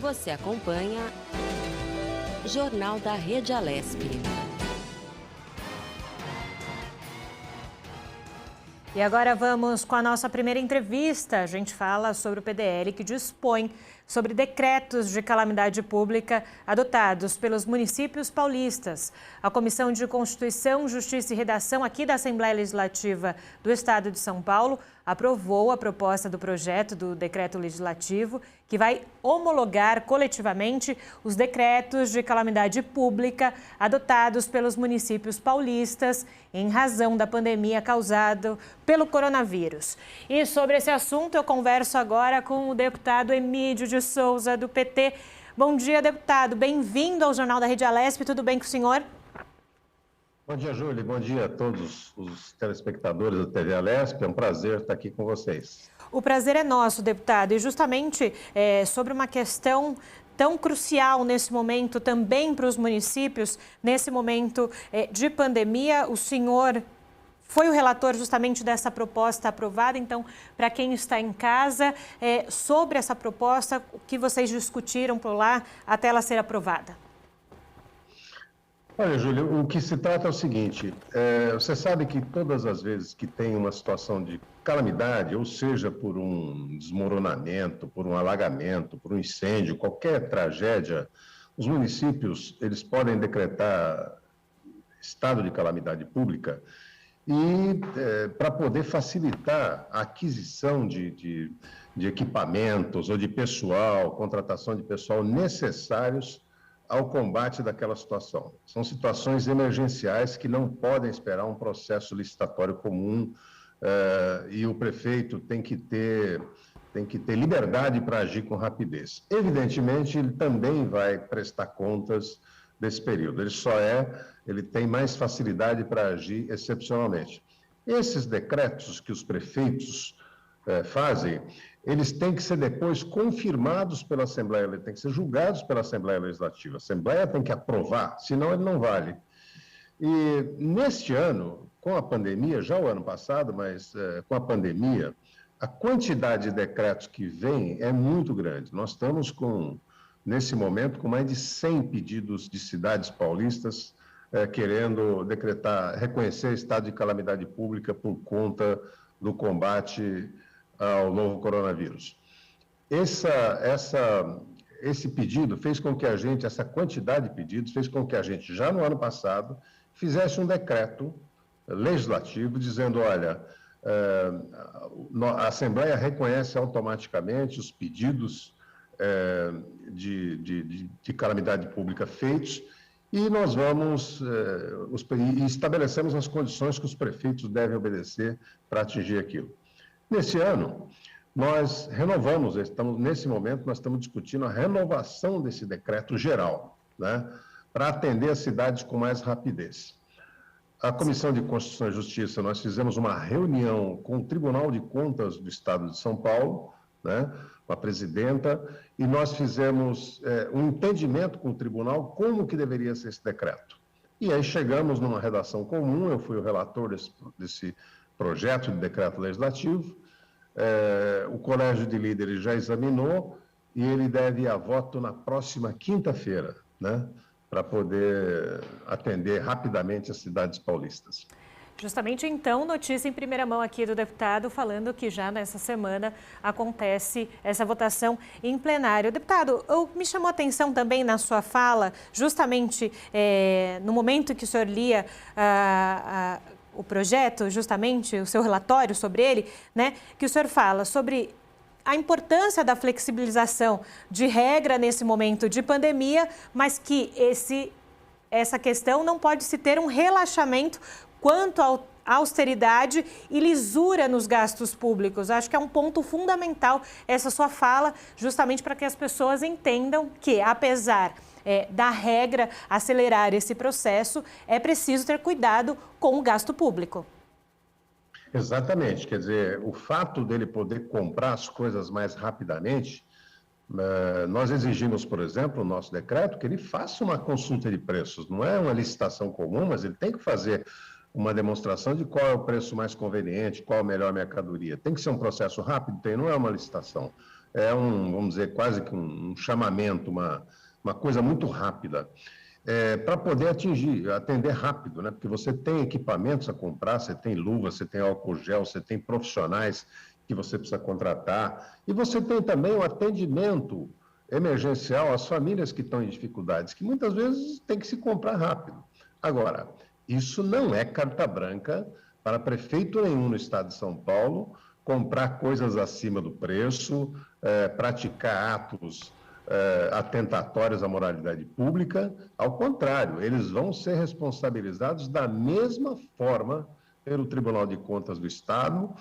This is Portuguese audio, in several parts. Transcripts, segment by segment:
Você acompanha Jornal da Rede Alesp. E agora vamos com a nossa primeira entrevista. A gente fala sobre o PDL que dispõe sobre decretos de calamidade pública adotados pelos municípios paulistas. A Comissão de Constituição, Justiça e Redação aqui da Assembleia Legislativa do Estado de São Paulo aprovou a proposta do projeto do decreto legislativo que vai homologar coletivamente os decretos de calamidade pública adotados pelos municípios paulistas em razão da pandemia causada pelo coronavírus. E sobre esse assunto eu converso agora com o deputado Emídio de Souza, do PT. Bom dia, deputado. Bem-vindo ao Jornal da Rede Alesp. Tudo bem com o senhor? Bom dia, Júlia. Bom dia a todos os telespectadores da TV Alesp. É um prazer estar aqui com vocês. O prazer é nosso, deputado. E justamente sobre uma questão tão crucial nesse momento também para os municípios, nesse momento de pandemia, o senhor foi o relator justamente dessa proposta aprovada. Então, para quem está em casa, sobre essa proposta, o que vocês discutiram por lá até ela ser aprovada? Olha, Júlia, o que se trata é o seguinte, você sabe que todas as vezes que tem uma situação de calamidade, ou seja, por um desmoronamento, por um alagamento, por um incêndio, qualquer tragédia, os municípios, eles podem decretar estado de calamidade pública e para poder facilitar a aquisição de equipamentos ou de pessoal, contratação de pessoal necessários ao combate daquela situação. São situações emergenciais que não podem esperar um processo licitatório comum e o prefeito tem que ter liberdade para agir com rapidez. Evidentemente, ele também vai prestar contas desse período. Ele tem mais facilidade para agir excepcionalmente. Esses decretos que os prefeitos fazem, eles têm que ser depois confirmados pela Assembleia, têm que ser julgados pela Assembleia Legislativa. A Assembleia tem que aprovar, senão ele não vale. E neste ano, com a pandemia, já o ano passado, mas com a pandemia, a quantidade de decretos que vem é muito grande. Nós estamos nesse momento, com mais de 100 pedidos de cidades paulistas querendo reconhecer estado de calamidade pública por conta do combate ao novo coronavírus. Esse pedido fez com que essa quantidade de pedidos, fez com que a gente, já no ano passado, fizesse um decreto legislativo dizendo, olha, a Assembleia reconhece automaticamente os pedidos de calamidade pública feitos e nós estabelecemos as condições que os prefeitos devem obedecer para atingir aquilo. Nesse ano, nós renovamos, nesse momento, nós estamos discutindo a renovação desse decreto geral, né, para atender as cidades com mais rapidez. A Comissão de Constituição e Justiça, nós fizemos uma reunião com o Tribunal de Contas do Estado de São Paulo, né, com a presidenta, e nós fizemos um entendimento com o tribunal como que deveria ser esse decreto. E aí chegamos numa redação comum, eu fui o relator desse projeto de decreto legislativo. O Colégio de Líderes já examinou e ele deve ir a voto na próxima quinta-feira, né, para poder atender rapidamente as cidades paulistas. Justamente então, notícia em primeira mão aqui do deputado falando que já nessa semana acontece essa votação em plenário. Deputado, me chamou a atenção também na sua fala, justamente no momento que o senhor lia o projeto, justamente o seu relatório sobre ele, né, que o senhor fala sobre a importância da flexibilização de regra nesse momento de pandemia, mas que essa questão não pode se ter um relaxamento quanto à austeridade e lisura nos gastos públicos. Acho que é um ponto fundamental essa sua fala, justamente para que as pessoas entendam que, apesar da regra acelerar esse processo, é preciso ter cuidado com o gasto público. Exatamente, quer dizer, o fato dele poder comprar as coisas mais rapidamente, nós exigimos, por exemplo, no nosso decreto, que ele faça uma consulta de preços, não é uma licitação comum, mas ele tem que fazer uma demonstração de qual é o preço mais conveniente, qual a melhor mercadoria. Tem que ser um processo rápido, não é uma licitação. é vamos dizer, quase que um chamamento, uma coisa muito rápida, para poder atender rápido, né? Porque você tem equipamentos a comprar, você tem luvas, você tem álcool gel, você tem profissionais que você precisa contratar, e você tem também o atendimento emergencial às famílias que estão em dificuldades, que muitas vezes tem que se comprar rápido. Agora, isso não é carta branca para prefeito nenhum no estado de São Paulo comprar coisas acima do preço, praticar atos atentatórios à moralidade pública. Ao contrário, eles vão ser responsabilizados da mesma forma pelo Tribunal de Contas do Estado,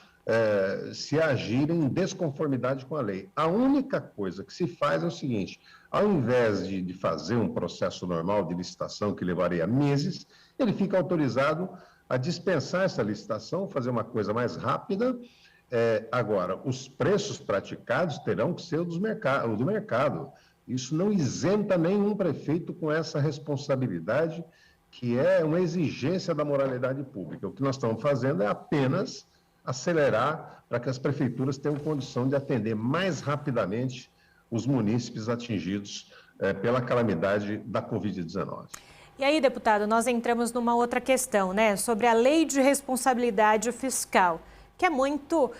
se agirem em desconformidade com a lei. A única coisa que se faz é o seguinte: ao invés de fazer um processo normal de licitação que levaria meses, ele fica autorizado a dispensar essa licitação, fazer uma coisa mais rápida. Agora, os preços praticados terão que ser os do mercado. Isso não isenta nenhum prefeito com essa responsabilidade, que é uma exigência da moralidade pública. O que nós estamos fazendo é apenas acelerar para que as prefeituras tenham condição de atender mais rapidamente os munícipes atingidos pela calamidade da Covid-19. E aí, deputado, nós entramos numa outra questão, né, sobre a Lei de Responsabilidade Fiscal, que é muito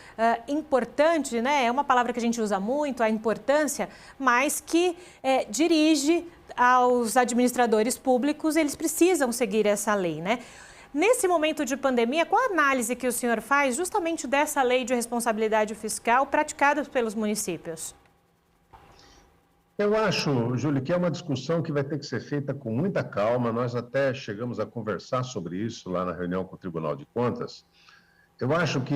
importante, né? É uma palavra que a gente usa muito, a importância, mas que dirige aos administradores públicos, eles precisam seguir essa lei, né? Nesse momento de pandemia, qual a análise que o senhor faz justamente dessa lei de responsabilidade fiscal praticada pelos municípios? Eu acho, Júlio, que é uma discussão que vai ter que ser feita com muita calma. Nós até chegamos a conversar sobre isso lá na reunião com o Tribunal de Contas. Eu acho que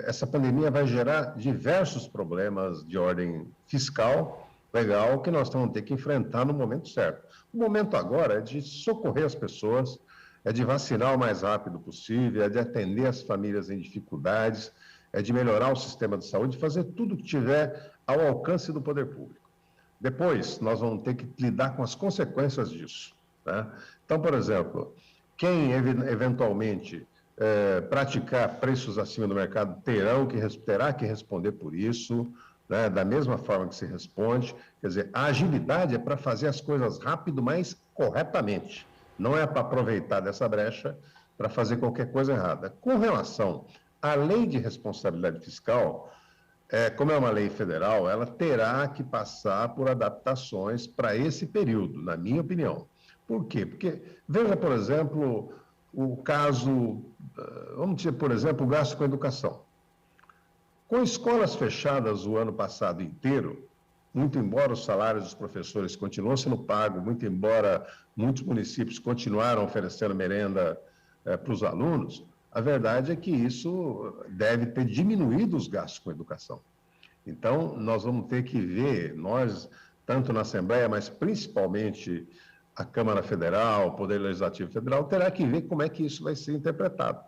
essa pandemia vai gerar diversos problemas de ordem fiscal, legal, que nós vamos ter que enfrentar no momento certo. O momento agora é de socorrer as pessoas, é de vacinar o mais rápido possível, é de atender as famílias em dificuldades, é de melhorar o sistema de saúde, fazer tudo que tiver ao alcance do poder público. Depois, nós vamos ter que lidar com as consequências disso, né? Então, por exemplo, quem eventualmente praticar preços acima do mercado terá que responder por isso, né? Da mesma forma que se responde. Quer dizer, a agilidade é para fazer as coisas rápido, mas corretamente. Não é para aproveitar dessa brecha para fazer qualquer coisa errada. Com relação à lei de responsabilidade fiscal, como é uma lei federal, ela terá que passar por adaptações para esse período, na minha opinião. Por quê? Porque, veja, por exemplo, o caso, vamos dizer, por exemplo, o gasto com educação. Com escolas fechadas o ano passado inteiro, muito embora os salários dos professores continuam sendo pagos, muito embora muitos municípios continuaram oferecendo merenda para os alunos, a verdade é que isso deve ter diminuído os gastos com educação. Então, nós vamos ter que ver, nós, tanto na Assembleia, mas principalmente a Câmara Federal, o Poder Legislativo Federal, terá que ver como é que isso vai ser interpretado,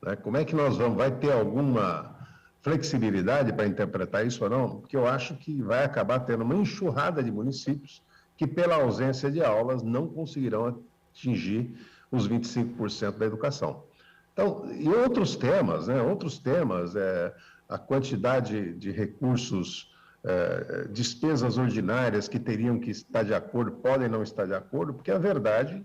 né? Como é que vai ter alguma flexibilidade para interpretar isso ou não? Porque eu acho que vai acabar tendo uma enxurrada de municípios que, pela ausência de aulas, não conseguirão atingir os 25% da educação. Então, e outros temas, né? A quantidade de recursos, despesas ordinárias que teriam que estar de acordo, podem não estar de acordo, porque a verdade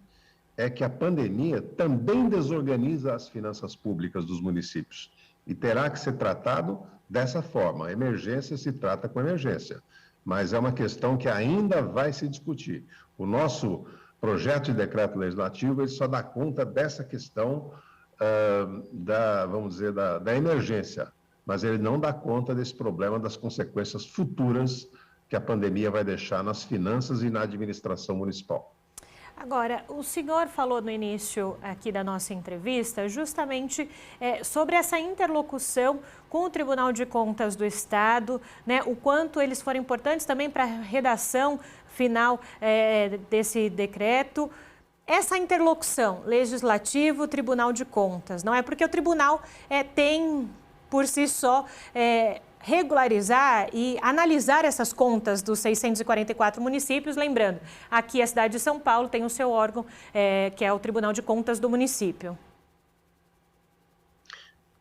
é que a pandemia também desorganiza as finanças públicas dos municípios e terá que ser tratado dessa forma. A emergência se trata com emergência, mas é uma questão que ainda vai se discutir. O nosso projeto de decreto legislativo ele só dá conta dessa questão da emergência, mas ele não dá conta desse problema das consequências futuras que a pandemia vai deixar nas finanças e na administração municipal. Agora, o senhor falou no início aqui da nossa entrevista justamente sobre essa interlocução com o Tribunal de Contas do Estado, né, o quanto eles foram importantes também para a redação final desse decreto. Essa interlocução legislativo-Tribunal de Contas, não é porque o tribunal tem, por si só, regularizar e analisar essas contas dos 644 municípios. Lembrando, aqui a cidade de São Paulo tem o seu órgão, que é o Tribunal de Contas do município.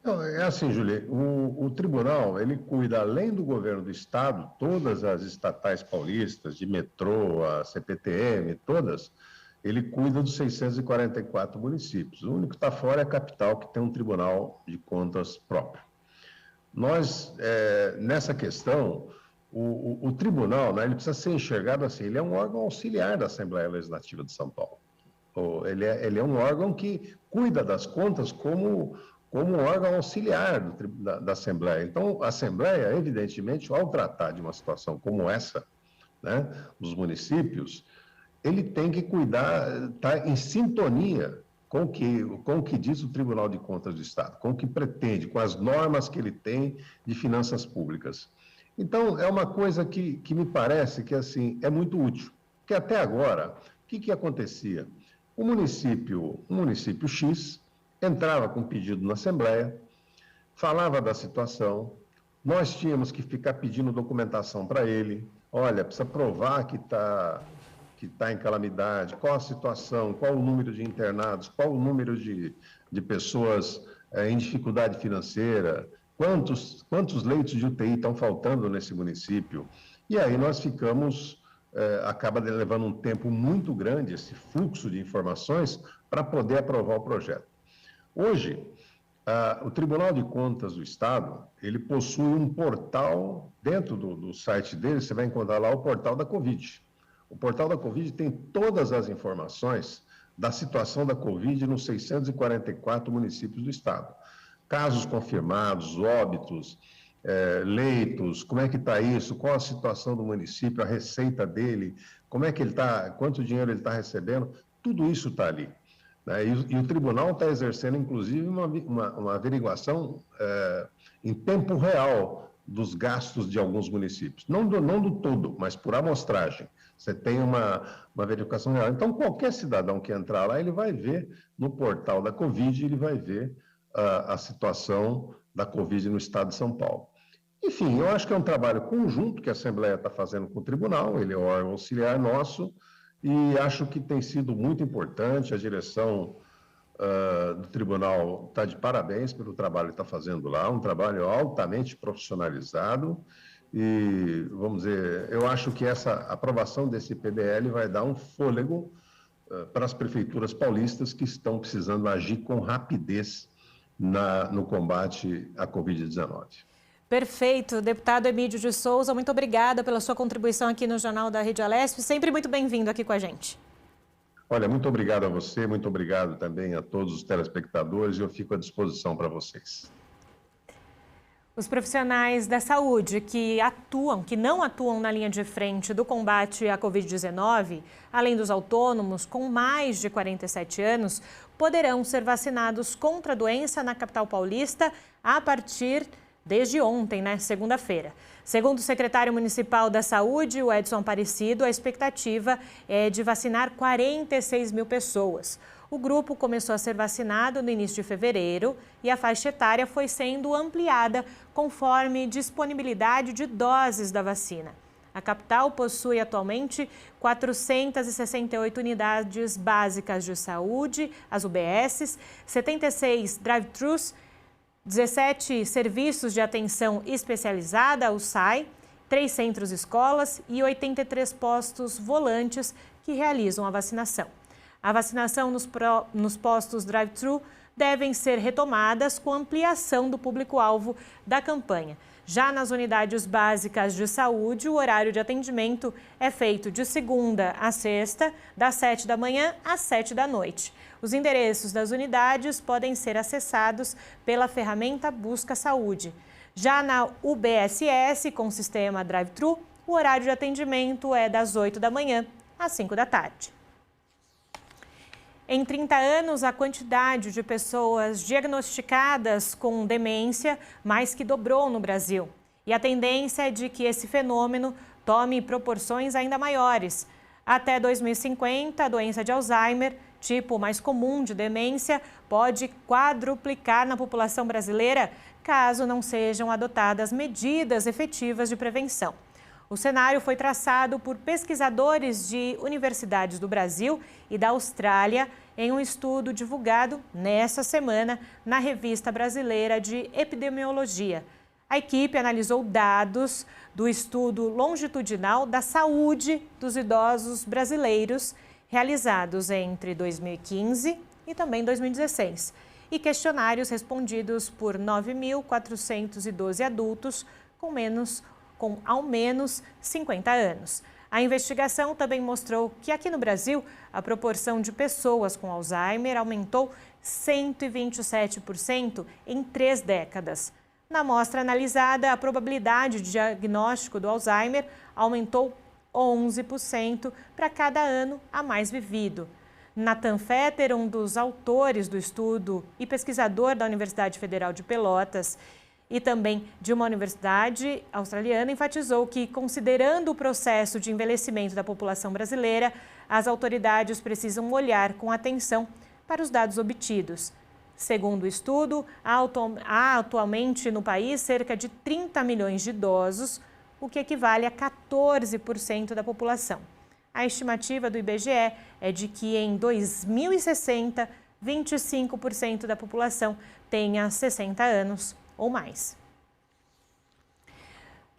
Não, é assim, Julie, o tribunal, ele cuida, além do governo do estado, todas as estatais paulistas, de metrô, a CPTM, todas, ele cuida dos 644 municípios. O único que está fora é a capital, que tem um tribunal de contas próprio. Nós, nessa questão, o tribunal, né, ele precisa ser enxergado assim, ele é um órgão auxiliar da Assembleia Legislativa de São Paulo. Ele é um órgão que cuida das contas como um órgão auxiliar da Assembleia. Então, a Assembleia, evidentemente, ao tratar de uma situação como essa, né, dos municípios, ele tem que cuidar, estar em sintonia com o que diz o Tribunal de Contas do Estado, com o que pretende, com as normas que ele tem de finanças públicas. Então, é uma coisa que me parece que assim, é muito útil, porque até agora, o que acontecia? Um município X entrava com pedido na Assembleia, falava da situação, nós tínhamos que ficar pedindo documentação para ele, olha, precisa provar que está em calamidade, qual a situação, qual o número de internados, qual o número de pessoas em dificuldade financeira, quantos leitos de UTI estão faltando nesse município. E aí nós acaba levando um tempo muito grande, esse fluxo de informações, para poder aprovar o projeto. Hoje, o Tribunal de Contas do Estado, ele possui um portal, dentro do site dele, você vai encontrar lá o portal da Covid. O portal da Covid tem todas as informações da situação da Covid nos 644 municípios do estado. Casos confirmados, óbitos, leitos, como é que está isso, qual a situação do município, a receita dele, como é que ele está, quanto dinheiro ele está recebendo, tudo isso está ali. Né? E o tribunal está exercendo, inclusive, uma averiguação em tempo real dos gastos de alguns municípios. Não do todo, mas por amostragem. Você tem uma verificação real. Então, qualquer cidadão que entrar lá, ele vai ver no portal da Covid, ele vai ver a situação da Covid no estado de São Paulo. Enfim, eu acho que é um trabalho conjunto que a Assembleia está fazendo com o tribunal, ele é o órgão auxiliar nosso, e acho que tem sido muito importante. A direção do tribunal está de parabéns pelo trabalho que está fazendo lá, um trabalho altamente profissionalizado. E, vamos dizer, eu acho que essa aprovação desse PDL vai dar um fôlego para as prefeituras paulistas que estão precisando agir com rapidez no combate à Covid-19. Perfeito. Deputado Emídio de Souza, muito obrigada pela sua contribuição aqui no Jornal da Rede Alesp. Sempre muito bem-vindo aqui com a gente. Olha, muito obrigado a você, muito obrigado também a todos os telespectadores, e eu fico à disposição para vocês. Os profissionais da saúde que não atuam na linha de frente do combate à Covid-19, além dos autônomos com mais de 47 anos, poderão ser vacinados contra a doença na capital paulista a partir desde ontem, segunda-feira. Segundo o secretário municipal da Saúde, o Edson Aparecido, a expectativa é de vacinar 46 mil pessoas. O grupo começou a ser vacinado no início de fevereiro e a faixa etária foi sendo ampliada conforme disponibilidade de doses da vacina. A capital possui atualmente 468 unidades básicas de saúde, as UBSs, 76 drive-thrus, 17 serviços de atenção especializada, o SAI, 3 centros escolas e 83 postos volantes que realizam a vacinação. A vacinação nos postos drive-thru devem ser retomadas com ampliação do público-alvo da campanha. Já nas unidades básicas de saúde, o horário de atendimento é feito de segunda a sexta, das 7 da manhã às 7 da noite. Os endereços das unidades podem ser acessados pela ferramenta Busca Saúde. Já na UBSS, com sistema drive-thru, o horário de atendimento é das 8 da manhã às 5 da tarde. Em 30 anos, a quantidade de pessoas diagnosticadas com demência mais que dobrou no Brasil. E a tendência é de que esse fenômeno tome proporções ainda maiores. Até 2050, a doença de Alzheimer, tipo mais comum de demência, pode quadruplicar na população brasileira, caso não sejam adotadas medidas efetivas de prevenção. O cenário foi traçado por pesquisadores de universidades do Brasil e da Austrália em um estudo divulgado nesta semana na Revista Brasileira de Epidemiologia. A equipe analisou dados do estudo longitudinal da saúde dos idosos brasileiros realizados entre 2015 e também 2016 e questionários respondidos por 9.412 adultos com ao menos 50 anos. A investigação também mostrou que aqui no Brasil a proporção de pessoas com Alzheimer aumentou 127% em 3 décadas. Na amostra analisada, a probabilidade de diagnóstico do Alzheimer aumentou 11% para cada ano a mais vivido. Nathan Fetter, um dos autores do estudo e pesquisador da Universidade Federal de Pelotas e também de uma universidade australiana, enfatizou que, considerando o processo de envelhecimento da população brasileira, as autoridades precisam olhar com atenção para os dados obtidos. Segundo o estudo, há atualmente no país cerca de 30 milhões de idosos, o que equivale a 14% da população. A estimativa do IBGE é de que em 2060, 25% da população tenha 60 anos ou mais.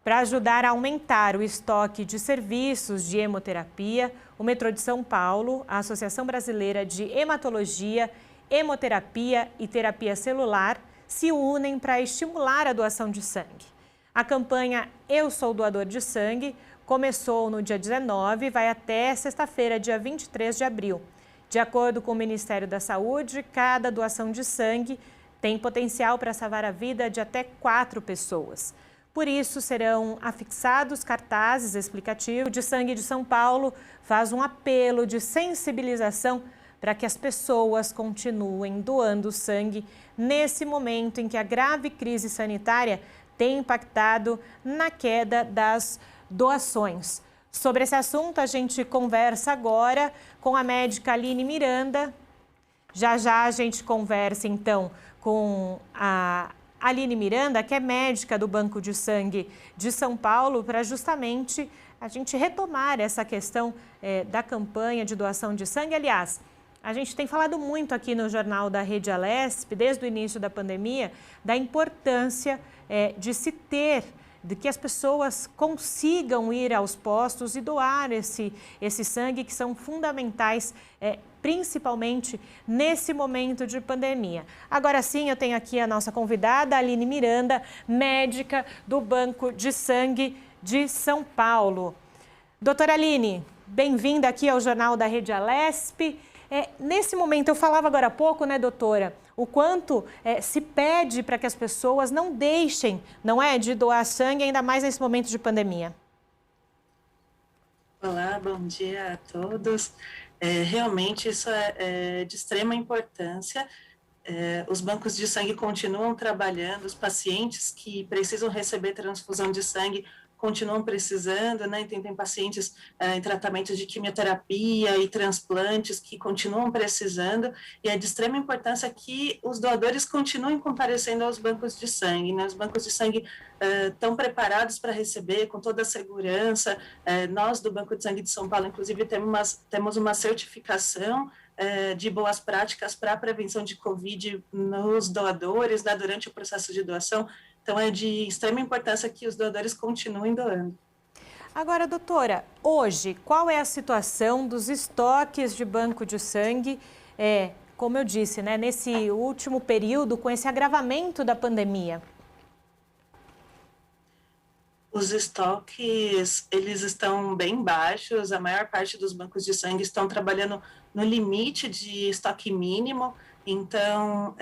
Para ajudar a aumentar o estoque de serviços de hemoterapia, o Metrô de São Paulo, a Associação Brasileira de Hematologia, Hemoterapia e Terapia Celular se unem para estimular a doação de sangue. A campanha Eu Sou Doador de Sangue começou no dia 19 e vai até sexta-feira, dia 23 de abril. De acordo com o Ministério da Saúde, cada doação de sangue tem potencial para salvar a vida de até 4 pessoas. Por isso, serão afixados cartazes explicativos. O de Sangue de São Paulo faz um apelo de sensibilização para que as pessoas continuem doando sangue nesse momento em que a grave crise sanitária tem impactado na queda das doações. Sobre esse assunto, a gente conversa agora com a médica Aline Miranda. Já a gente conversa, então, com a Aline Miranda, que é médica do Banco de Sangue de São Paulo, para justamente a gente retomar essa questão da campanha de doação de sangue. Aliás, a gente tem falado muito aqui no Jornal da Rede Alesp, desde o início da pandemia, da importância de se ter, de que as pessoas consigam ir aos postos e doar esse sangue, que são fundamentais, principalmente nesse momento de pandemia. Agora sim, eu tenho aqui a nossa convidada, Aline Miranda, médica do Banco de Sangue de São Paulo. Doutora Aline, bem-vinda aqui ao Jornal da Rede Alesp. Nesse momento, eu falava agora há pouco, né, doutora, o quanto se pede para que as pessoas não deixem, de doar sangue, ainda mais nesse momento de pandemia. Olá, bom dia a todos. Realmente isso é de extrema importância. Os bancos de sangue continuam trabalhando, os pacientes que precisam receber transfusão de sangue continuam precisando, né? Tem pacientes em tratamento de quimioterapia e transplantes que continuam precisando, e é de extrema importância que os doadores continuem comparecendo aos bancos de sangue, né? Os bancos de sangue estão preparados para receber com toda a segurança. Nós do Banco de Sangue de São Paulo, inclusive, temos uma certificação de boas práticas para a prevenção de Covid nos doadores, né, durante o processo de doação. Então, é de extrema importância que os doadores continuem doando. Agora, doutora, hoje, qual é a situação dos estoques de banco de sangue, como eu disse, né, nesse último período, com esse agravamento da pandemia? Os estoques, eles estão bem baixos, a maior parte dos bancos de sangue estão trabalhando no limite de estoque mínimo. Então,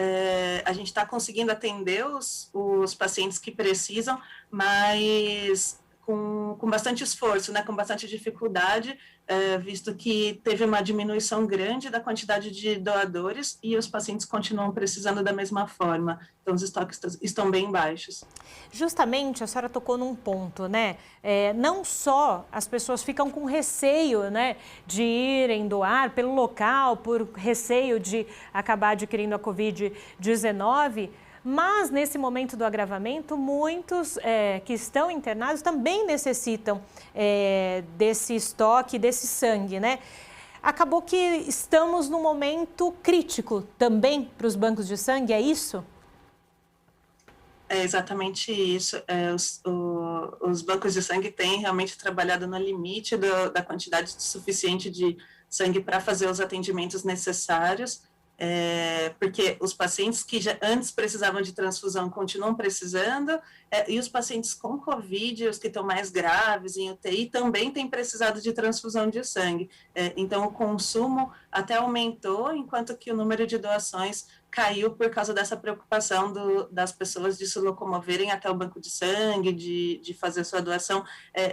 a gente está conseguindo atender os pacientes que precisam, mas com bastante esforço, né, com bastante dificuldade, visto que teve uma diminuição grande da quantidade de doadores e os pacientes continuam precisando da mesma forma. Então, os estoques estão bem baixos. Justamente, a senhora tocou num ponto, né? Não só as pessoas ficam com receio, né, de irem doar pelo local, por receio de acabar adquirindo a Covid-19, Mas, nesse momento do agravamento, muitos que estão internados também necessitam desse estoque, desse sangue, né? Acabou que estamos num momento crítico também para os bancos de sangue, é isso? É exatamente isso. Os bancos de sangue têm realmente trabalhado no limite da quantidade suficiente de sangue para fazer os atendimentos necessários, porque os pacientes que já antes precisavam de transfusão continuam precisando, e os pacientes com Covid, os que estão mais graves em UTI, também têm precisado de transfusão de sangue. Então, o consumo até aumentou, enquanto que o número de doações caiu por causa dessa preocupação das pessoas de se locomoverem até o banco de sangue, de fazer sua doação,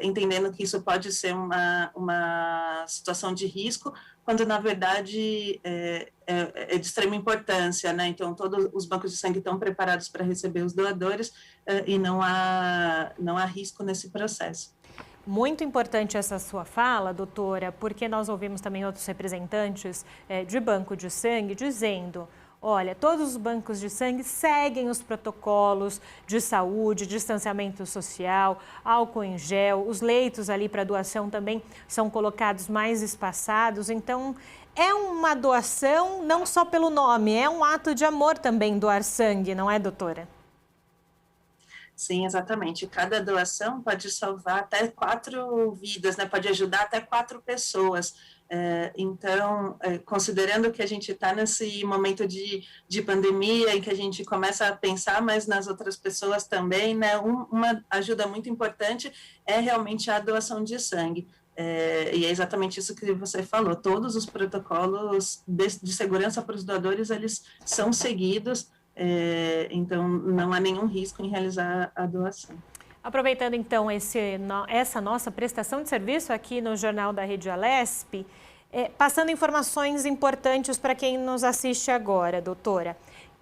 entendendo que isso pode ser uma situação de risco, quando na verdade é de extrema importância, né? Então, todos os bancos de sangue estão preparados para receber os doadores e não há risco nesse processo. Muito importante essa sua fala, doutora, porque nós ouvimos também outros representantes de banco de sangue dizendo: olha, todos os bancos de sangue seguem os protocolos de saúde, distanciamento social, álcool em gel, os leitos ali para doação também são colocados mais espaçados, então é uma doação não só pelo nome, é um ato de amor também doar sangue, não é, doutora? Sim, exatamente. Cada doação pode salvar até 4 vidas, né? Pode ajudar até 4 pessoas. Então, considerando que a gente está nesse momento de pandemia, em que a gente começa a pensar mais nas outras pessoas também, né? Uma ajuda muito importante é realmente a doação de sangue. E é exatamente isso que você falou. Todos os protocolos de segurança para os doadores, eles são seguidos. Então, não há nenhum risco em realizar a doação. Aproveitando então essa nossa prestação de serviço aqui no Jornal da Rede Alesp, passando informações importantes para quem nos assiste agora, doutora.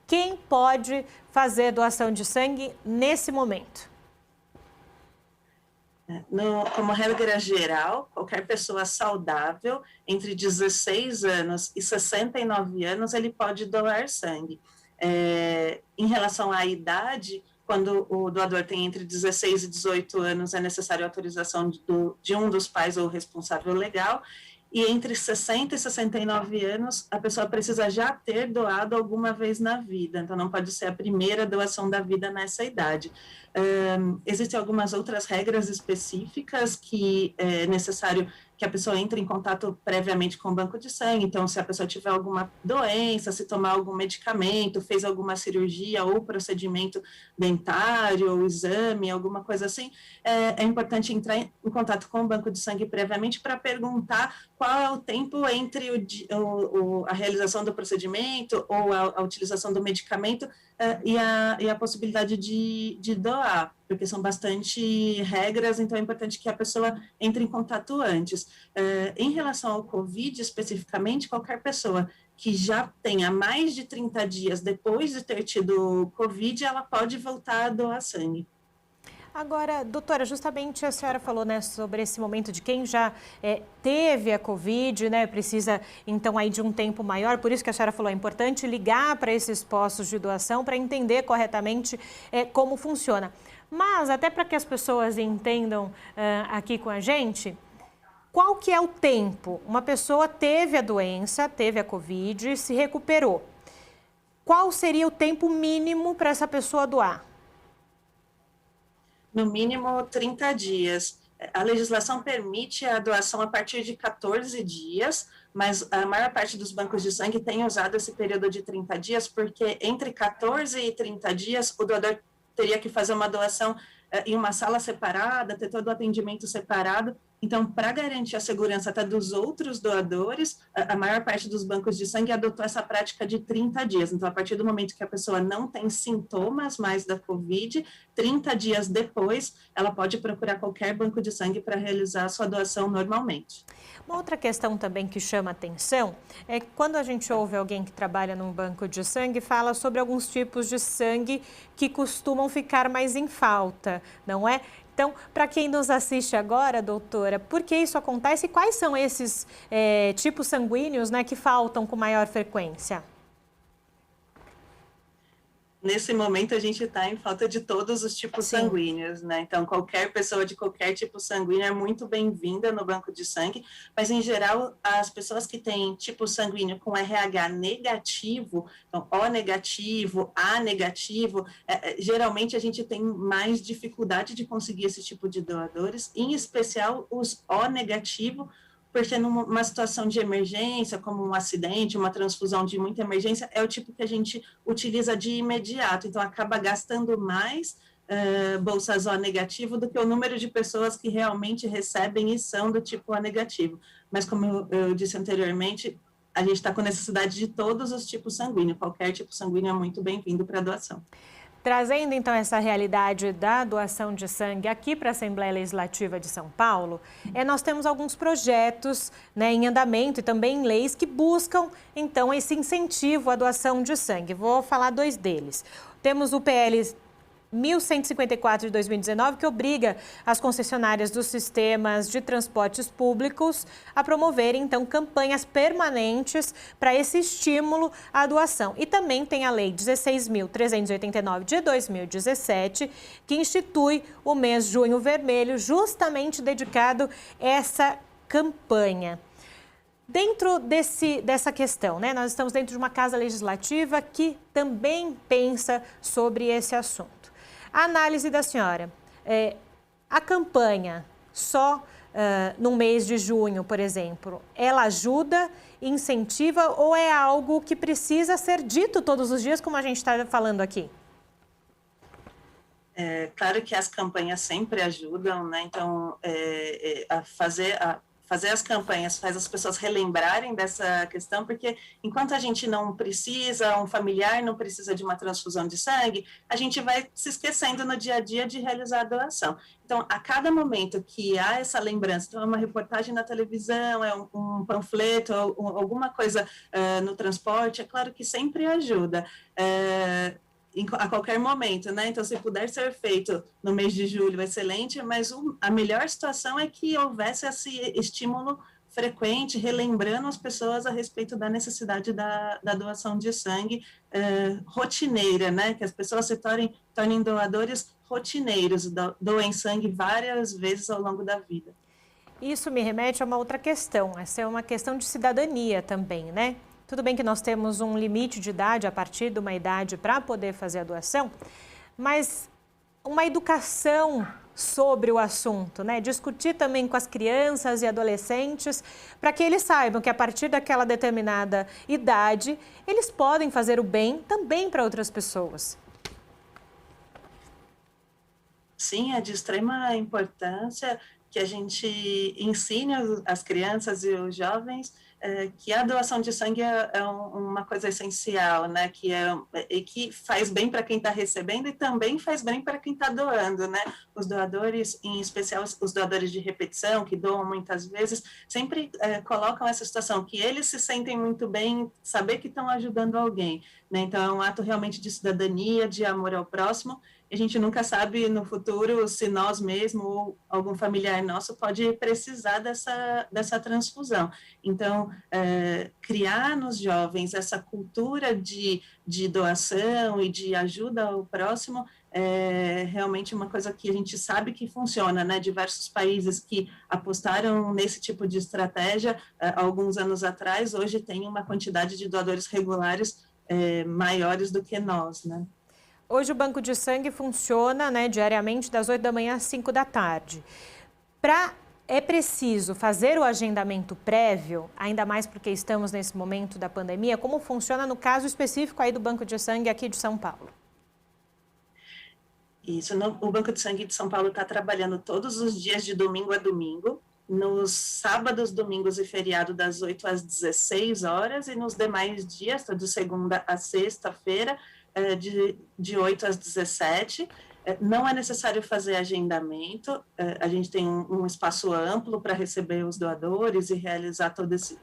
Quem pode fazer doação de sangue nesse momento? Como regra geral, qualquer pessoa saudável, entre 16 anos e 69 anos, ele pode doar sangue. Em relação à idade, quando o doador tem entre 16 e 18 anos, é necessário a autorização de um dos pais ou responsável legal, e entre 60 e 69 anos, a pessoa precisa já ter doado alguma vez na vida, então não pode ser a primeira doação da vida nessa idade. Existem algumas outras regras específicas que é necessário que a pessoa entre em contato previamente com o banco de sangue, então se a pessoa tiver alguma doença, se tomar algum medicamento, fez alguma cirurgia ou procedimento dentário ou exame, alguma coisa assim, é importante entrar em contato com o banco de sangue previamente para perguntar qual é o tempo entre a realização do procedimento ou a utilização do medicamento e a possibilidade de doar, porque são bastante regras, então é importante que a pessoa entre em contato antes. Em relação ao Covid, especificamente, qualquer pessoa que já tenha mais de 30 dias depois de ter tido Covid, ela pode voltar a doar sangue. Agora, doutora, justamente a senhora falou, né, sobre esse momento de quem já teve a Covid, né, precisa então aí de um tempo maior, por isso que a senhora falou, é importante ligar para esses postos de doação para entender corretamente como funciona. Mas, até para que as pessoas entendam aqui com a gente, qual que é o tempo? Uma pessoa teve a doença, teve a Covid, se recuperou. Qual seria o tempo mínimo para essa pessoa doar? No mínimo 30 dias. A legislação permite a doação a partir de 14 dias, mas a maior parte dos bancos de sangue tem usado esse período de 30 dias, porque entre 14 e 30 dias o doador teria que fazer uma doação em uma sala separada, ter todo o atendimento separado. Então, para garantir a segurança até dos outros doadores, a maior parte dos bancos de sangue adotou essa prática de 30 dias. Então, a partir do momento que a pessoa não tem sintomas mais da Covid, 30 dias depois, ela pode procurar qualquer banco de sangue para realizar a sua doação normalmente. Uma outra questão também que chama atenção é que quando a gente ouve alguém que trabalha num banco de sangue, fala sobre alguns tipos de sangue que costumam ficar mais em falta, não é? Então, para quem nos assiste agora, doutora, por que isso acontece e quais são esses tipos sanguíneos, né, que faltam com maior frequência? nesse momento a gente está em falta de todos os tipos Sim. sanguíneos, né? Então, qualquer pessoa de qualquer tipo sanguíneo é muito bem-vinda no banco de sangue, mas, em geral, as pessoas que têm tipo sanguíneo com RH negativo, então, O negativo, A negativo, geralmente a gente tem mais dificuldade de conseguir esse tipo de doadores, em especial os O negativo, porque numa situação de emergência, como um acidente, uma transfusão de muita emergência, é o tipo que a gente utiliza de imediato, então acaba gastando mais bolsas O negativo do que o número de pessoas que realmente recebem e são do tipo O negativo. Mas como eu disse anteriormente, a gente está com necessidade de todos os tipos sanguíneos, qualquer tipo sanguíneo é muito bem-vindo para a doação. Trazendo, então, essa realidade da doação de sangue aqui para a Assembleia Legislativa de São Paulo, nós temos alguns projetos, né, em andamento e também leis que buscam, então, esse incentivo à doação de sangue. Vou falar 2 deles. Temos o PL 1154 de 2019, que obriga as concessionárias dos sistemas de transportes públicos a promoverem, então, campanhas permanentes para esse estímulo à doação. E também tem a Lei 16.389 de 2017, que institui o mês Junho Vermelho, justamente dedicado a essa campanha. Dentro dessa questão, né, nós estamos dentro de uma casa legislativa que também pensa sobre esse assunto. A análise da senhora, a campanha só no mês de junho, por exemplo, ela ajuda, incentiva ou é algo que precisa ser dito todos os dias, como a gente está falando aqui? É claro que as campanhas sempre ajudam, né? Então, fazer as campanhas faz as pessoas relembrarem dessa questão, porque enquanto a gente não precisa, um familiar não precisa de uma transfusão de sangue, a gente vai se esquecendo no dia a dia de realizar a doação. Então, a cada momento que há essa lembrança, então é uma reportagem na televisão, é um panfleto, alguma coisa no transporte, é claro que sempre ajuda. A qualquer momento, né? Então, se puder ser feito no mês de julho, excelente, mas a melhor situação é que houvesse esse estímulo frequente, relembrando as pessoas a respeito da necessidade da doação de sangue rotineira, né? Que as pessoas se tornem doadores rotineiros, doem sangue várias vezes ao longo da vida. Isso me remete a uma outra questão, essa é uma questão de cidadania também, né? Tudo bem que nós temos um limite de idade, a partir de uma idade, para poder fazer a doação, mas uma educação sobre o assunto, né? Discutir também com as crianças e adolescentes, para que eles saibam que a partir daquela determinada idade, eles podem fazer o bem também para outras pessoas. Sim, é de extrema importância que a gente ensine as crianças e os jovens que a doação de sangue é uma coisa essencial, né? Que faz bem para quem está recebendo e também faz bem para quem está doando, né? Os doadores, em especial os doadores de repetição, que doam muitas vezes, sempre colocam essa situação, que eles se sentem muito bem, saber que estão ajudando alguém, né? Então, é um ato realmente de cidadania, de amor ao próximo. A gente nunca sabe no futuro se nós mesmos ou algum familiar nosso pode precisar dessa transfusão. Então, criar nos jovens essa cultura de doação e de ajuda ao próximo é realmente uma coisa que a gente sabe que funciona, né? Diversos países que apostaram nesse tipo de estratégia alguns anos atrás, hoje tem uma quantidade de doadores regulares maiores do que nós, né? Hoje o banco de sangue funciona, né, diariamente das 8 da manhã às 5 da tarde. É preciso fazer o agendamento prévio, ainda mais porque estamos nesse momento da pandemia, como funciona no caso específico aí do banco de sangue aqui de São Paulo? Isso, o Banco de Sangue de São Paulo está trabalhando todos os dias de domingo a domingo, nos sábados, domingos e feriado das 8 às 16 horas e nos demais dias, de segunda a sexta-feira, de 8 às 17. Não é necessário fazer agendamento, a gente tem um espaço amplo para receber os doadores e realizar todo esse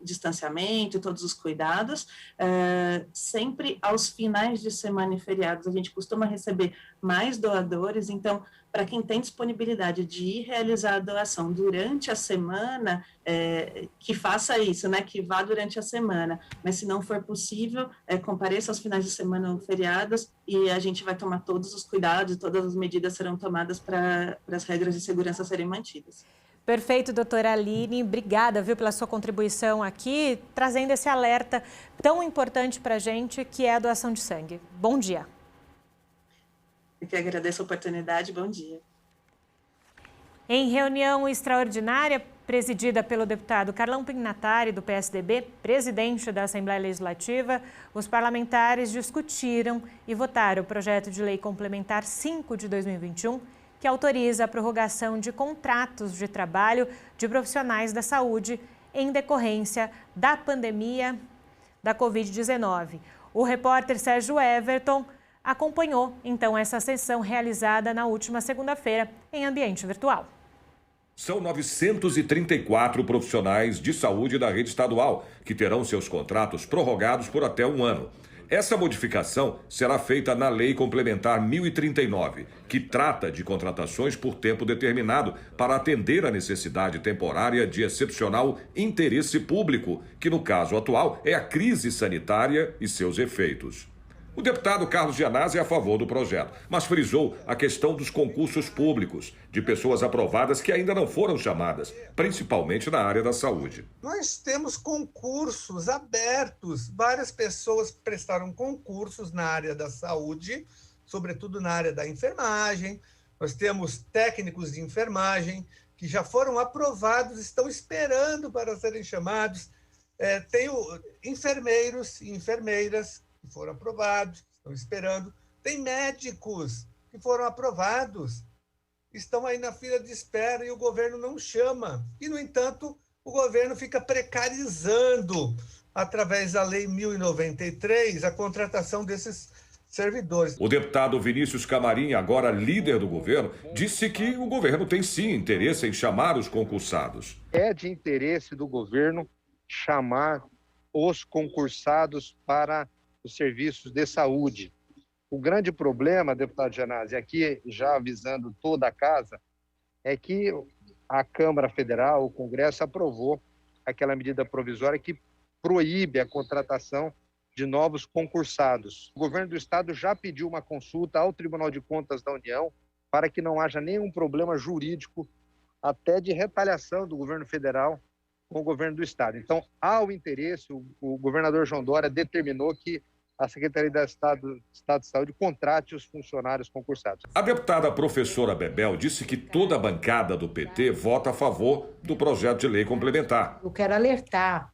distanciamento e todos os cuidados. Sempre aos finais de semana e feriados, a gente costuma receber mais doadores, então para quem tem disponibilidade de ir realizar a doação durante a semana, que faça isso, né, que vá durante a semana, mas se não for possível, compareça aos finais de semana ou feriados e a gente vai tomar todos os cuidados, todas as medidas serão tomadas para as regras de segurança serem mantidas. Perfeito, doutora Aline. Obrigada, viu, pela sua contribuição aqui, trazendo esse alerta tão importante para a gente, que é a doação de sangue. Bom dia. Eu que agradeço a oportunidade. Bom dia. Em reunião extraordinária, presidida pelo deputado Carlão Pignatari, do PSDB, presidente da Assembleia Legislativa, os parlamentares discutiram e votaram o projeto de lei complementar 5 de 2021, que autoriza a prorrogação de contratos de trabalho de profissionais da saúde em decorrência da pandemia da Covid-19. O repórter Sérgio Everton acompanhou, então, essa sessão realizada na última segunda-feira em ambiente virtual. São 934 profissionais de saúde da rede estadual que terão seus contratos prorrogados por até um ano. Essa modificação será feita na Lei Complementar 1039, que trata de contratações por tempo determinado para atender a necessidade temporária de excepcional interesse público, que no caso atual é a crise sanitária e seus efeitos. O deputado Carlos Gianazzi é a favor do projeto, mas frisou a questão dos concursos públicos, de pessoas aprovadas que ainda não foram chamadas, principalmente na área da saúde. Nós temos concursos abertos, várias pessoas prestaram concursos na área da saúde, sobretudo na área da enfermagem. Nós temos técnicos de enfermagem que já foram aprovados, estão esperando para serem chamados. Tenho enfermeiros e enfermeiras que foram aprovados, estão esperando. Tem médicos que foram aprovados, estão aí na fila de espera e o governo não chama. E, no entanto, o governo fica precarizando, através da Lei 1093, a contratação desses servidores. O deputado Vinícius Camarim, agora líder do governo, disse que o governo tem sim interesse em chamar os concursados. É de interesse do governo chamar os concursados para os serviços de saúde. O grande problema, deputado Gianazzi, aqui já avisando toda a casa, é que a Câmara Federal, o Congresso, aprovou aquela medida provisória que proíbe a contratação de novos concursados. O governo do Estado já pediu uma consulta ao Tribunal de Contas da União para que não haja nenhum problema jurídico, até de retaliação do governo federal com o governo do Estado. Então, há o interesse, o governador João Dória determinou que a Secretaria de Estado de Saúde contrate os funcionários concursados. A deputada professora Bebel disse que toda a bancada do PT vota a favor do projeto de lei complementar. Eu quero alertar,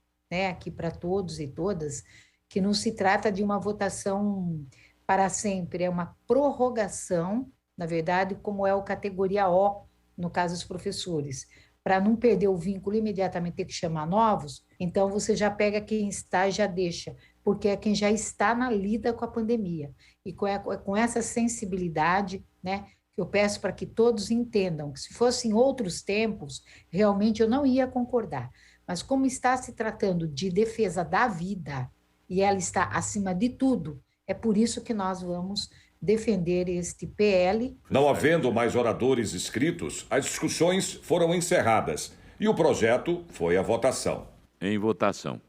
aqui para todos e todas, que não se trata de uma votação para sempre, é uma prorrogação, na verdade, como é o categoria O, no caso dos professores. Para não perder o vínculo imediatamente ter que chamar novos, então você já pega quem está e já deixa, porque é quem já está na lida com a pandemia. E com essa sensibilidade, que eu peço para que todos entendam que se fossem outros tempos, realmente eu não ia concordar. Mas como está se tratando de defesa da vida, e ela está acima de tudo, é por isso que nós vamos defender este PL. Não havendo mais oradores inscritos, as discussões foram encerradas e o projeto foi à votação. Em votação.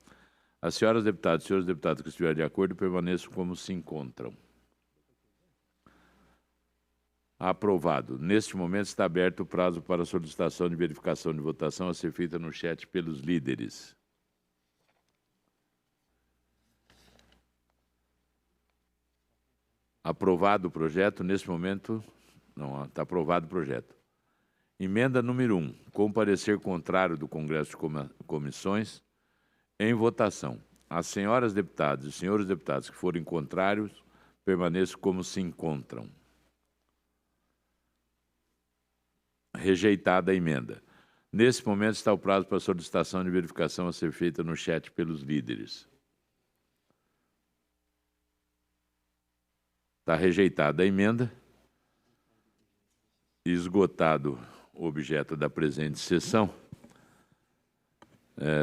As senhoras deputadas e senhores deputados que estiverem de acordo permaneçam como se encontram. Aprovado. Neste momento está aberto o prazo para solicitação de verificação de votação a ser feita no chat pelos líderes. Aprovado o projeto, nesse momento, não, está aprovado o projeto. Emenda número 1, com parecer contrário do Congresso de Comissões, em votação. As senhoras deputadas e senhores deputados que forem contrários, permaneçam como se encontram. Rejeitada a emenda. Nesse momento está o prazo para solicitação de verificação a ser feita no chat pelos líderes. Está rejeitada a emenda. Esgotado o objeto da presente sessão,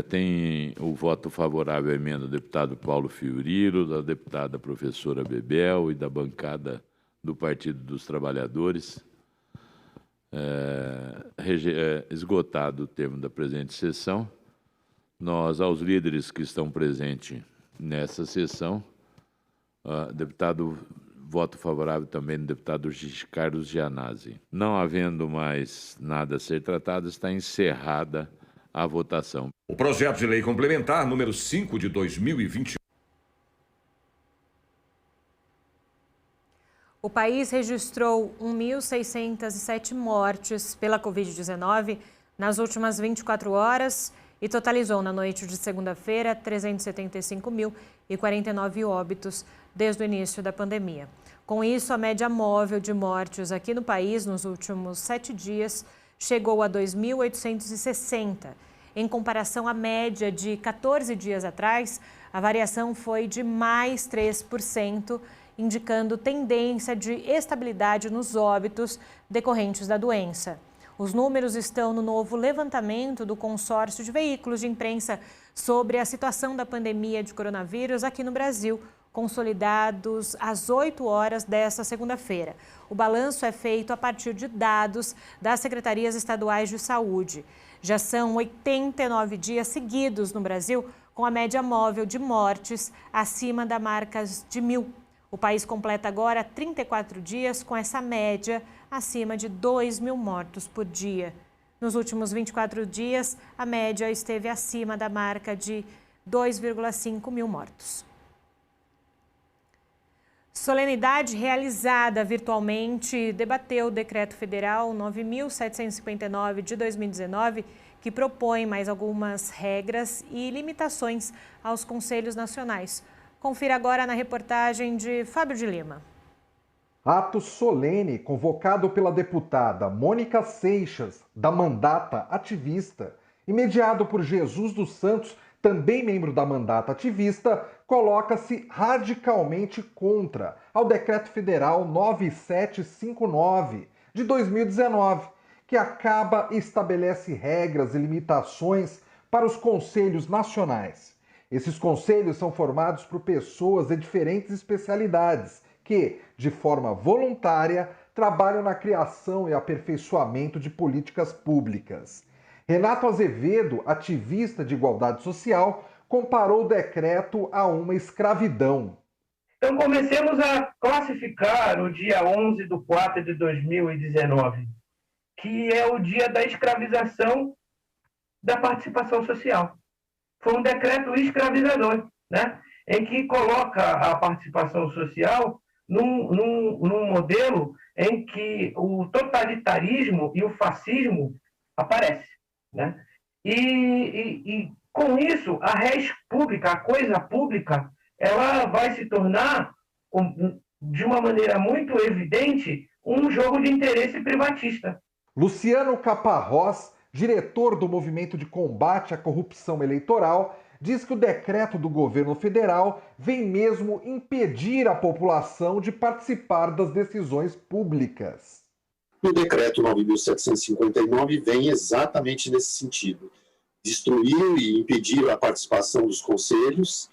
tem o voto favorável à emenda do deputado Paulo Fiorilo, da deputada professora Bebel e da bancada do Partido dos Trabalhadores. esgotado o termo da presente sessão, nós, aos líderes que estão presentes nessa sessão, deputado, voto favorável também do deputado Carlos Gianazzi. Não havendo mais nada a ser tratado, está encerrada a votação. O projeto de lei complementar número 5 de 2021. O país registrou 1.607 mortes pela Covid-19 nas últimas 24 horas e totalizou na noite de segunda-feira 375.049 óbitos desde o início da pandemia. Com isso, a média móvel de mortes aqui no país nos últimos 7 dias chegou a 2.860. Em comparação à média de 14 dias atrás, a variação foi de mais 3%, indicando tendência de estabilidade nos óbitos decorrentes da doença. Os números estão no novo levantamento do consórcio de veículos de imprensa sobre a situação da pandemia de coronavírus aqui no Brasil, consolidados às 8 horas desta segunda-feira. O balanço é feito a partir de dados das secretarias estaduais de saúde. Já são 89 dias seguidos no Brasil com a média móvel de mortes acima da marca de 1.000. O país completa agora 34 dias com essa média acima de 2.000 mortos por dia. Nos últimos 24 dias, a média esteve acima da marca de 2,5 mil mortos. Solenidade realizada virtualmente debateu o Decreto Federal 9.759 de 2019, que propõe mais algumas regras e limitações aos conselhos nacionais. Confira agora na reportagem de Fábio de Lima. Ato solene convocado pela deputada Mônica Seixas, da Mandata Ativista, e mediado por Jesus dos Santos, também membro da Mandata Ativista, coloca-se radicalmente contra ao Decreto Federal 9759 de 2019, que acaba e estabelece regras e limitações para os conselhos nacionais. Esses conselhos são formados por pessoas de diferentes especialidades que, de forma voluntária, trabalham na criação e aperfeiçoamento de políticas públicas. Renato Azevedo, ativista de igualdade social, comparou o decreto a uma escravidão. Então, comecemos a classificar o dia 11/4 de 2019, que é o dia da escravização da participação social. Foi um decreto escravizador, né? Em que coloca a participação social num modelo em que o totalitarismo e o fascismo aparecem, né? E com isso, a res pública, a coisa pública, ela vai se tornar, de uma maneira muito evidente, um jogo de interesse privatista. Luciano Caparrós, diretor do Movimento de Combate à Corrupção Eleitoral, diz que o decreto do governo federal vem mesmo impedir a população de participar das decisões públicas. O decreto 9.759 vem exatamente nesse sentido. Destruir e impedir a participação dos conselhos,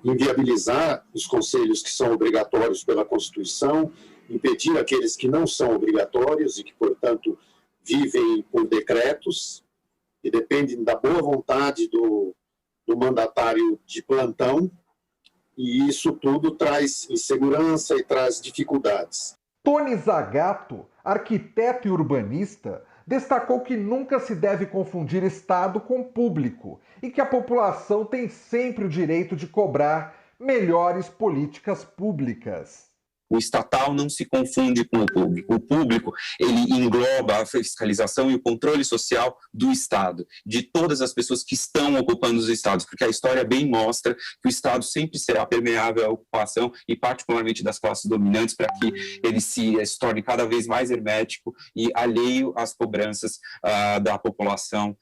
inviabilizar os conselhos que são obrigatórios pela Constituição, impedir aqueles que não são obrigatórios e que, portanto, vivem por decretos e dependem da boa vontade do mandatário de plantão, e isso tudo traz insegurança e traz dificuldades. Tony Zagato, arquiteto e urbanista, destacou que nunca se deve confundir Estado com público e que a população tem sempre o direito de cobrar melhores políticas públicas. O estatal não se confunde com o público. O público, ele engloba a fiscalização e o controle social do Estado, de todas as pessoas que estão ocupando os estados, porque a história bem mostra que o Estado sempre será permeável à ocupação e particularmente das classes dominantes, para que ele se torne cada vez mais hermético e alheio às cobranças da população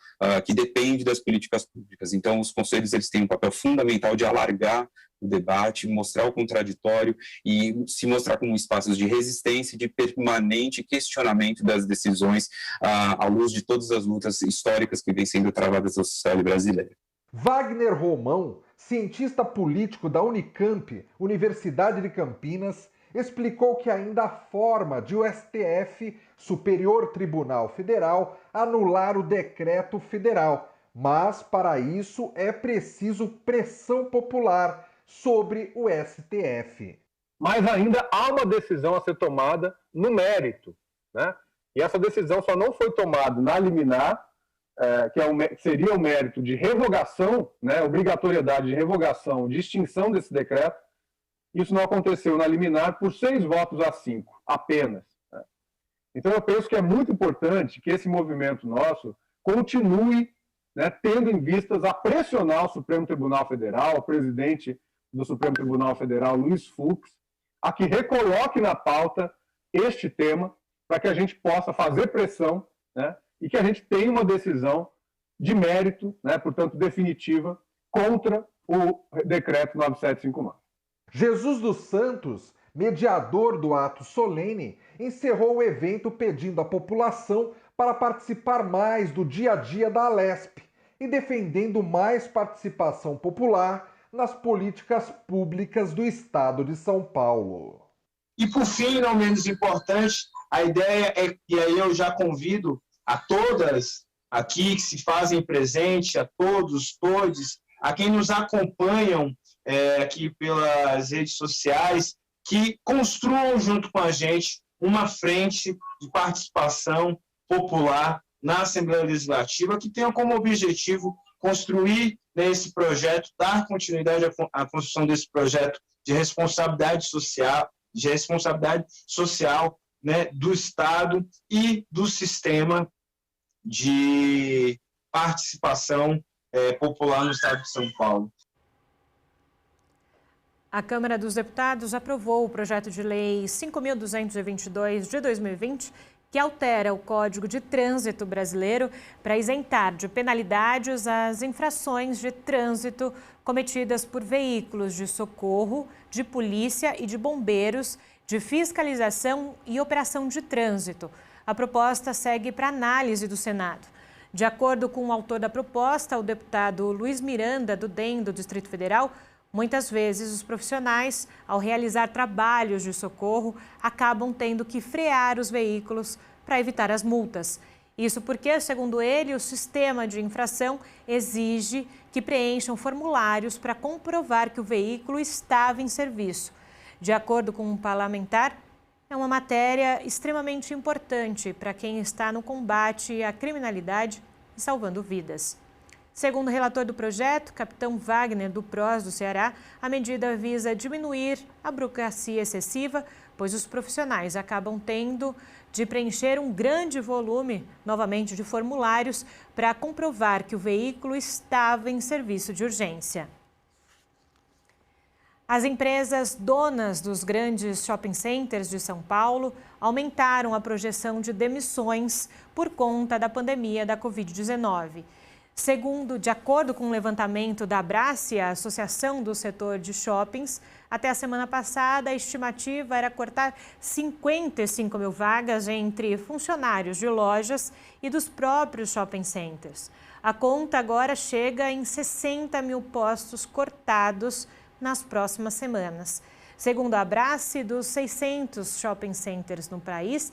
que depende das políticas públicas. Então, os conselhos, eles têm um papel fundamental de alargar o debate, mostrar o contraditório e se mostrar como espaços de resistência e de permanente questionamento das decisões à luz de todas as lutas históricas que vêm sendo travadas na sociedade brasileira. Wagner Romão, cientista político da Unicamp, Universidade de Campinas, explicou que ainda há forma de o STF, Superior Tribunal Federal, anular o decreto federal, mas para isso é preciso pressão popular sobre o STF. Mas ainda há uma decisão a ser tomada no mérito, né? E essa decisão só não foi tomada na liminar, que seria o mérito de revogação, né, obrigatoriedade de revogação, de extinção desse decreto. Isso não aconteceu na liminar por 6 votos a 5, apenas. Né? Então, eu penso que é muito importante que esse movimento nosso continue, né, tendo em vistas a pressionar o Supremo Tribunal Federal, o presidente do Supremo Tribunal Federal, Luiz Fux, a que recoloque na pauta este tema, para que a gente possa fazer pressão, né, e que a gente tenha uma decisão de mérito, né, portanto, definitiva, contra o decreto 9759. Jesus dos Santos, mediador do ato solene, encerrou o evento pedindo à população para participar mais do dia a dia da Alesp e defendendo mais participação popular nas políticas públicas do Estado de São Paulo. E, por fim, não menos importante, a ideia é, e aí eu já convido a todas aqui que se fazem presente, a todos, a quem nos acompanham aqui pelas redes sociais, que construam junto com a gente uma frente de participação popular na Assembleia Legislativa que tenha como objetivo construir nesse projeto, dar continuidade à construção desse projeto de responsabilidade social, né, do Estado e do sistema de participação popular no Estado de São Paulo. A Câmara dos Deputados aprovou o projeto de lei 5.222 de 2020, que altera o Código de Trânsito Brasileiro para isentar de penalidades as infrações de trânsito cometidas por veículos de socorro, de polícia e de bombeiros, de fiscalização e operação de trânsito. A proposta segue para análise do Senado. De acordo com o autor da proposta, o deputado Luiz Miranda, do DEM do Distrito Federal, muitas vezes os profissionais, ao realizar trabalhos de socorro, acabam tendo que frear os veículos para evitar as multas. Isso porque, segundo ele, o sistema de infração exige que preencham formulários para comprovar que o veículo estava em serviço. De acordo com um parlamentar, é uma matéria extremamente importante para quem está no combate à criminalidade e salvando vidas. Segundo o relator do projeto, capitão Wagner, do PROS do Ceará, a medida visa diminuir a burocracia excessiva, pois os profissionais acabam tendo de preencher um grande volume, novamente, de formulários para comprovar que o veículo estava em serviço de urgência. As empresas donas dos grandes shopping centers de São Paulo aumentaram a projeção de demissões por conta da pandemia da Covid-19. De acordo com o levantamento da Abrace, a Associação do Setor de Shoppings, até a semana passada a estimativa era cortar 55 mil vagas entre funcionários de lojas e dos próprios shopping centers. A conta agora chega em 60 mil postos cortados nas próximas semanas. Segundo a Abrace, dos 600 shopping centers no país,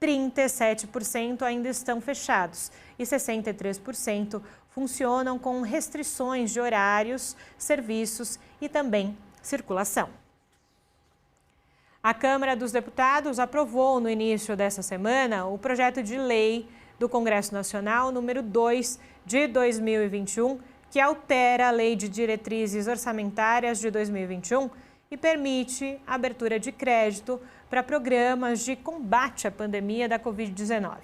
37% ainda estão fechados e 63% funcionam com restrições de horários, serviços e também circulação. A Câmara dos Deputados aprovou no início dessa semana o projeto de lei do Congresso Nacional número 2 de 2021, que altera a Lei de Diretrizes Orçamentárias de 2021 e permite a abertura de crédito para programas de combate à pandemia da Covid-19.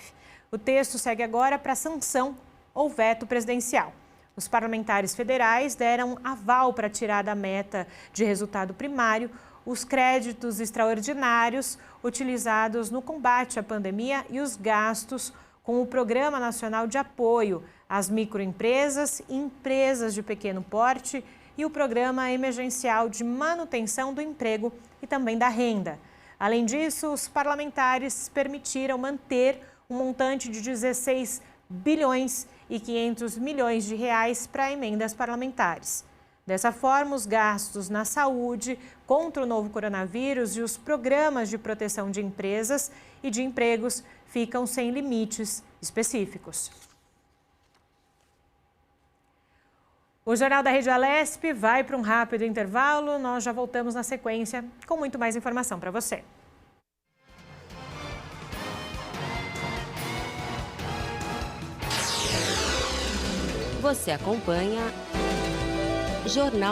O texto segue agora para sanção ou veto presidencial. Os parlamentares federais deram aval para tirar da meta de resultado primário os créditos extraordinários utilizados no combate à pandemia e os gastos com o Programa Nacional de Apoio às Microempresas e Empresas de Pequeno Porte e o Programa Emergencial de Manutenção do Emprego e também da Renda. Além disso, os parlamentares permitiram manter um montante de 16 bilhões e 500 milhões de reais para emendas parlamentares. Dessa forma, os gastos na saúde contra o novo coronavírus e os programas de proteção de empresas e de empregos ficam sem limites específicos. O Jornal da Rede Alesp vai para um rápido intervalo. Nós já voltamos na sequência com muito mais informação para você. Você acompanha Jornal